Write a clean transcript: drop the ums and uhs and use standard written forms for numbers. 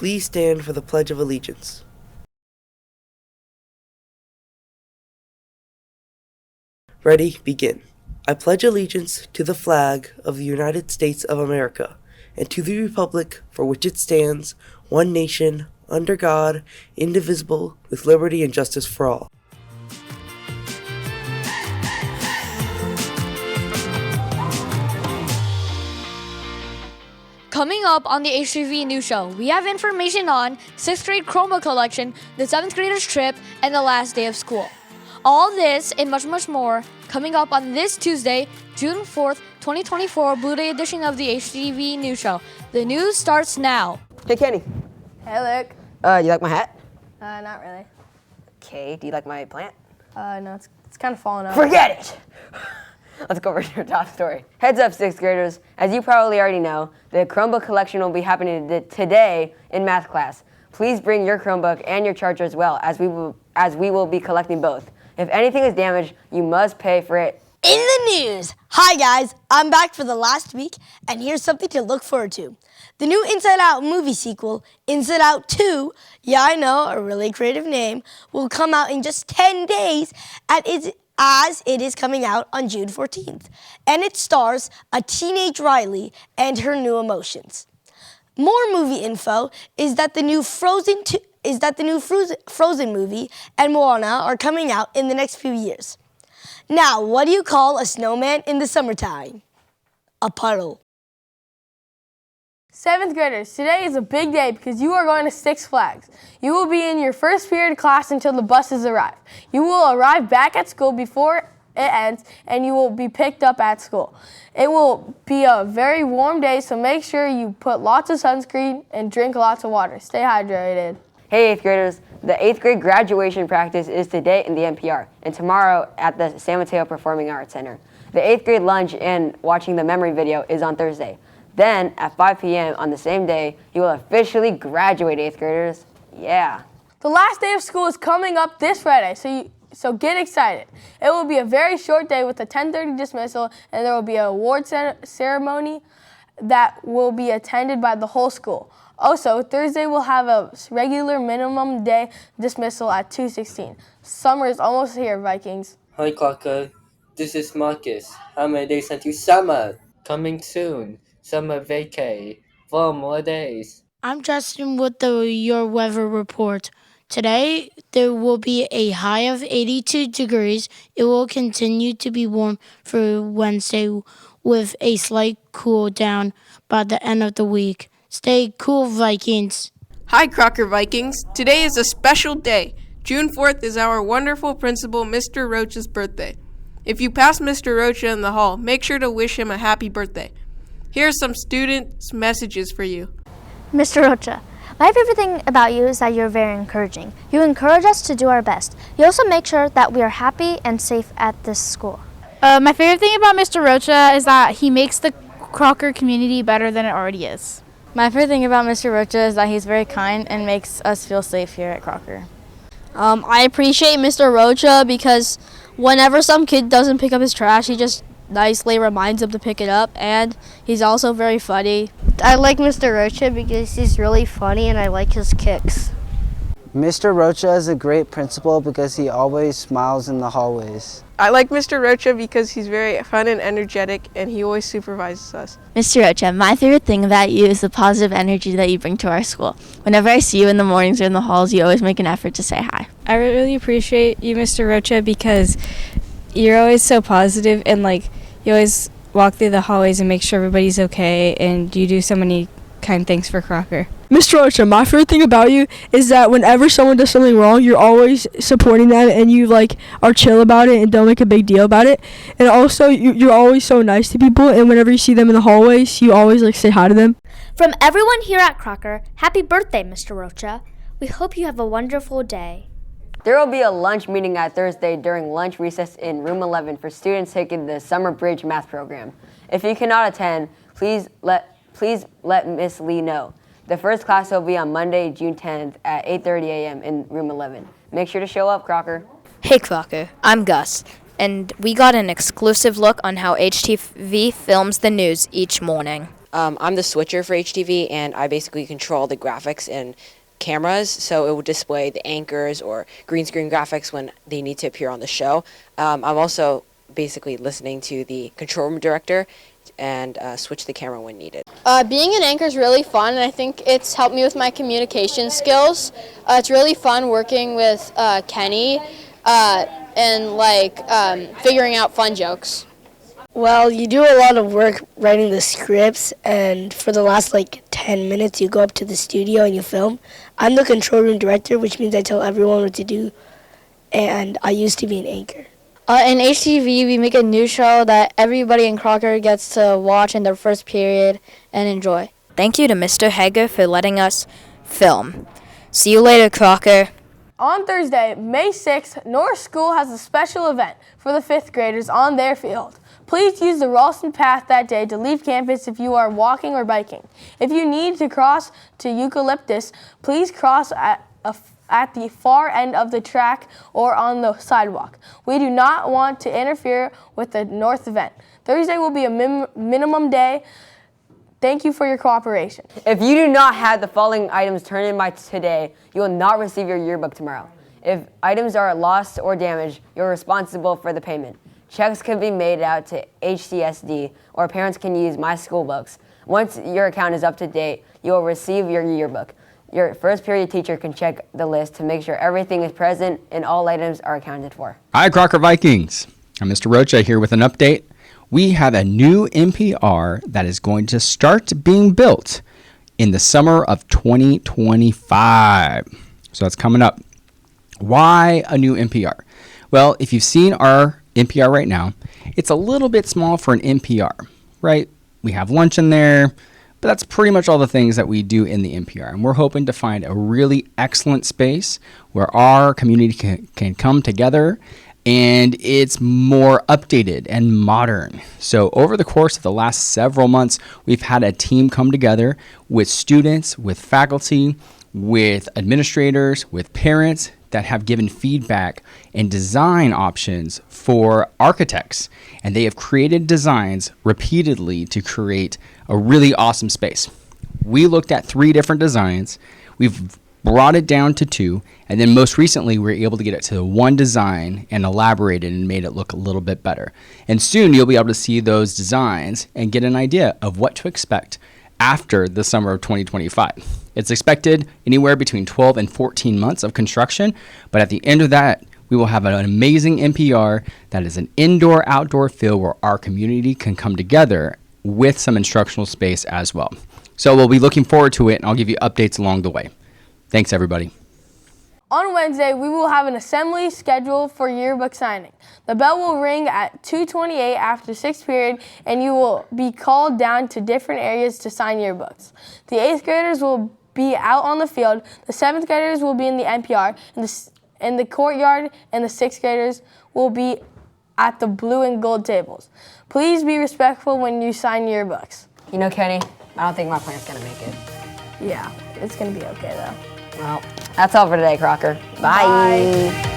Please stand for the Pledge of Allegiance. Ready, begin. I pledge allegiance to the flag of the United States of America and to the republic for which it stands, one nation, under God, indivisible, with liberty and justice for all. Coming up on the HTV News Show, we have information on 6th grade Chromebook collection, the 7th graders trip, and the last day of school. All this and much, much more coming up on this Tuesday, June 4th, 2024, Blue Day edition of the HTV News Show. The news starts now. Hey, Kenny. Hey, Luke. You like my hat? Not really. Okay, do you like my plant? No, it's kind of falling off. Forget it! Let's go over to your top story. Heads up, 6th graders. As you probably already know, the Chromebook collection will be happening today in math class. Please bring your Chromebook and your charger as well, as we will be collecting both. If anything is damaged, you must pay for it. In the news! Hi guys, I'm back for the last week, and here's something to look forward to. The new Inside Out movie sequel, Inside Out 2, yeah I know, a really creative name, will come out in just 10 days as it is coming out on June 14th. And it stars a teenage Riley and her new emotions. More movie info is that the new Frozen movie and Moana are coming out in the next few years. Now, what do you call a snowman in the summertime? A puddle. 7th graders, today is a big day because you are going to Six Flags. You will be in your first period class until the buses arrive. You will arrive back at school before it ends, and you will be picked up at school. It will be a very warm day, so make sure you put lots of sunscreen and drink lots of water. Stay hydrated. Hey, 8th graders. The 8th grade graduation practice is today in the NPR and tomorrow at the San Mateo Performing Arts Center. The 8th grade lunch and watching the memory video is on Thursday. Then, at 5 p.m. on the same day, you will officially graduate, 8th graders. Yeah. The last day of school is coming up this Friday, so get excited. It will be a very short day with a 10:30 dismissal, and there will be an award ceremony that will be attended by the whole school. Also, Thursday we'll have a regular minimum day dismissal at 2:16. Summer is almost here, Vikings. Hi, Crocker. This is Marcus. How many days until summer? Coming soon. Summer vacay. 4 more days. I'm Justin with your weather report. Today, there will be a high of 82 degrees. It will continue to be warm for Wednesday with a slight cool down by the end of the week. Stay cool, Vikings. Hi, Crocker Vikings. Today is a special day. June 4th is our wonderful principal, Mr. Rocha's birthday. If you pass Mr. Rocha in the hall, make sure to wish him a happy birthday. Here are some students' messages for you. Mr. Rocha, my favorite thing about you is that you're very encouraging. You encourage us to do our best. You also make sure that we are happy and safe at this school. My favorite thing about Mr. Rocha is that he makes the Crocker community better than it already is. My favorite thing about Mr. Rocha is that he's very kind and makes us feel safe here at Crocker. I appreciate Mr. Rocha because whenever some kid doesn't pick up his trash, he just nicely reminds them to pick it up, and he's also very funny. I like Mr. Rocha because he's really funny and I like his kicks. Mr. Rocha is a great principal because he always smiles in the hallways. I like Mr. Rocha because he's very fun and energetic, and he always supervises us. Mr. Rocha, my favorite thing about you is the positive energy that you bring to our school. Whenever I see you in the mornings or in the halls, you always make an effort to say hi. I really appreciate you, Mr. Rocha, because you're always so positive and you always walk through the hallways and make sure everybody's okay, and you do so many kind things for Crocker. Mr. Rocha, my favorite thing about you is that whenever someone does something wrong, you're always supporting them and you are chill about it and don't make a big deal about it. And also, you're always so nice to people, and whenever you see them in the hallways, you always say hi to them. From everyone here at Crocker, happy birthday, Mr. Rocha. We hope you have a wonderful day. There will be a lunch meeting at Thursday during lunch recess in room 11 for students taking the Summer Bridge math program. If you cannot attend, please let Miss Lee know. The first class will be on Monday, June 10th at 8:30 a.m. in room 11. Make sure to show up, Crocker. Hey, Crocker. I'm Gus, and we got an exclusive look on how HTV films the news each morning. I'm the switcher for HTV, and I basically control the graphics and cameras, so it will display the anchors or green screen graphics when they need to appear on the show. I'm also basically listening to the control room director and switch the camera when needed. Being an anchor is really fun, and I think it's helped me with my communication skills. It's really fun working with Kenny and figuring out fun jokes. Well, you do a lot of work writing the scripts, and for the last 10 minutes you go up to the studio and you film. I'm the control room director, which means I tell everyone what to do, and I used to be an anchor. In HTV, we make a new show that everybody in Crocker gets to watch in their first period and enjoy. Thank you to Mr. Hager for letting us film. See you later, Crocker. On Thursday, May 6th, North School has a special event for the 5th graders on their field. Please use the Ralston path that day to leave campus if you are walking or biking. If you need to cross to Eucalyptus, please cross at the far end of the track or on the sidewalk. We do not want to interfere with the North event. Thursday will be a minimum day. Thank you for your cooperation. If you do not have the following items turned in by today, you will not receive your yearbook tomorrow. If items are lost or damaged, you're responsible for the payment. Checks can be made out to HCSD, or parents can use My School Books. Once your account is up to date, you will receive your yearbook. Your first period teacher can check the list to make sure everything is present and all items are accounted for. Hi, Crocker Vikings. I'm Mr. Rocha here with an update. We have a new NPR that is going to start being built in the summer of 2025. So that's coming up. Why a new NPR? Well, if you've seen our NPR right now, it's a little bit small for an NPR, right? We have lunch in there, but that's pretty much all the things that we do in the NPR. And we're hoping to find a really excellent space where our community can come together and it's more updated and modern. So over the course of the last several months, we've had a team come together with students, with faculty, with administrators, with parents that have given feedback and design options for architects. And they have created designs repeatedly to create a really awesome space. We looked at 3 different designs. We've brought it down to 2. And then most recently, we were able to get it to 1 design and elaborate it and made it look a little bit better. And soon you'll be able to see those designs and get an idea of what to expect after the summer of 2025. It's expected anywhere between 12 and 14 months of construction, but at the end of that, we will have an amazing NPR that is an indoor-outdoor feel where our community can come together with some instructional space as well. So we'll be looking forward to it, and I'll give you updates along the way. Thanks, everybody. On Wednesday, we will have an assembly scheduled for yearbook signing. The bell will ring at 2:28 after 6th period, and you will be called down to different areas to sign yearbooks. The 8th graders will be out on the field, the 7th graders will be in the NPR, in the courtyard, and the 6th graders will be at the blue and gold tables. Please be respectful when you sign yearbooks. You know, Kenny, I don't think my plan's gonna make it. Yeah, it's gonna be okay though. Well, that's all for today, Crocker. Bye. Bye.